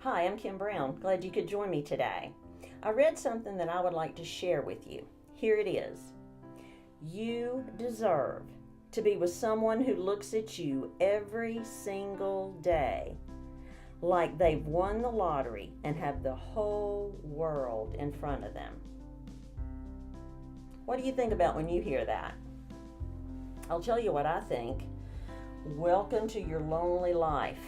Hi, I'm Kim Brown. Glad you could join me today. I read something that I would like to share with you. Here it is. You deserve to be with someone who looks at you every single day like they've won the lottery and have the whole world in front of them. What do you think about when you hear that? I'll tell you what I think. Welcome to your lonely life.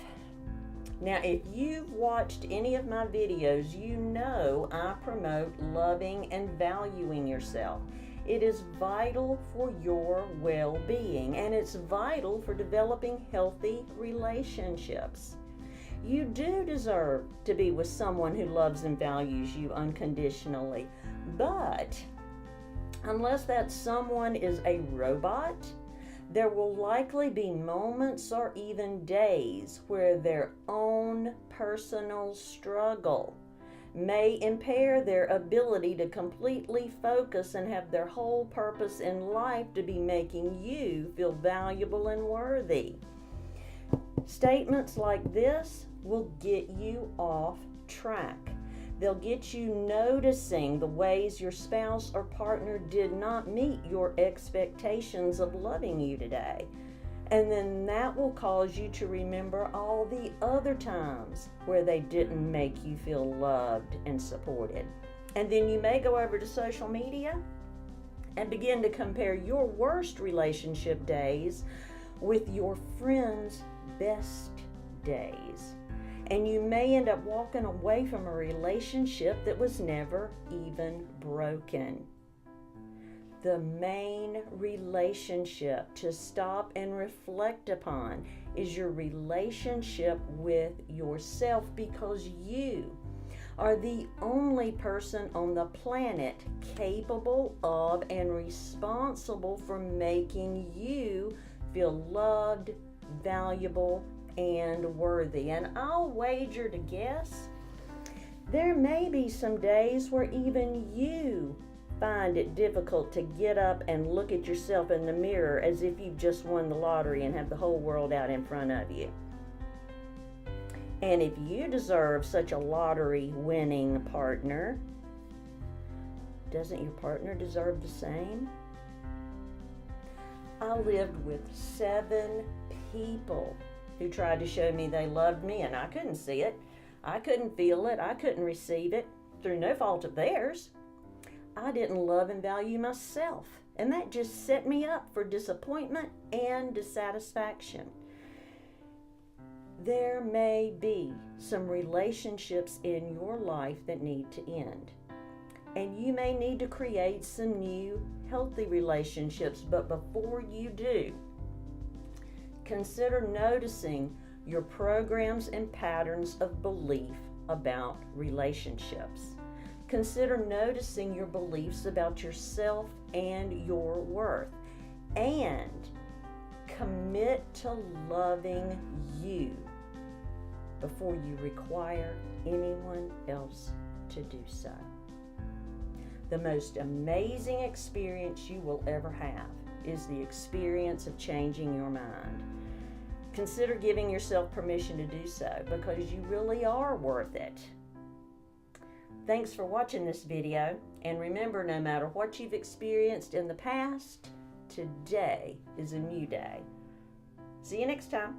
Now, if you've watched any of my videos, you know I promote loving and valuing yourself. It is vital for your well-being, and it's vital for developing healthy relationships. You do deserve to be with someone who loves and values you unconditionally, but unless that someone is a robot, there will likely be moments or even days where their own personal struggle may impair their ability to completely focus and have their whole purpose in life to be making you feel valuable and worthy. Statements like this will get you off track. They'll get you noticing the ways your spouse or partner did not meet your expectations of loving you today. And then that will cause you to remember all the other times where they didn't make you feel loved and supported. And then you may go over to social media and begin to compare your worst relationship days with your friend's best days. And you may end up walking away from a relationship that was never even broken. The main relationship to stop and reflect upon is your relationship with yourself, because you are the only person on the planet capable of and responsible for making you feel loved, valuable, and worthy. And I'll wager to guess there may be some days where even you find it difficult to get up and look at yourself in the mirror as if you've just won the lottery and have the whole world out in front of you. And if you deserve such a lottery winning partner, doesn't your partner deserve the same? I lived with 7 people who tried to show me they loved me, and I couldn't see it. I couldn't feel it. I couldn't receive it through no fault of theirs. I didn't love and value myself, and that just set me up for disappointment and dissatisfaction. There may be some relationships in your life that need to end, and you may need to create some new healthy relationships, but before you do, consider noticing your programs and patterns of belief about relationships. Consider noticing your beliefs about yourself and your worth, and commit to loving you before you require anyone else to do so. The most amazing experience you will ever have is the experience of changing your mind. Consider giving yourself permission to do so, because you really are worth it. Thanks for watching this video, and remember, no matter what you've experienced in the past, today is a new day. See you next time.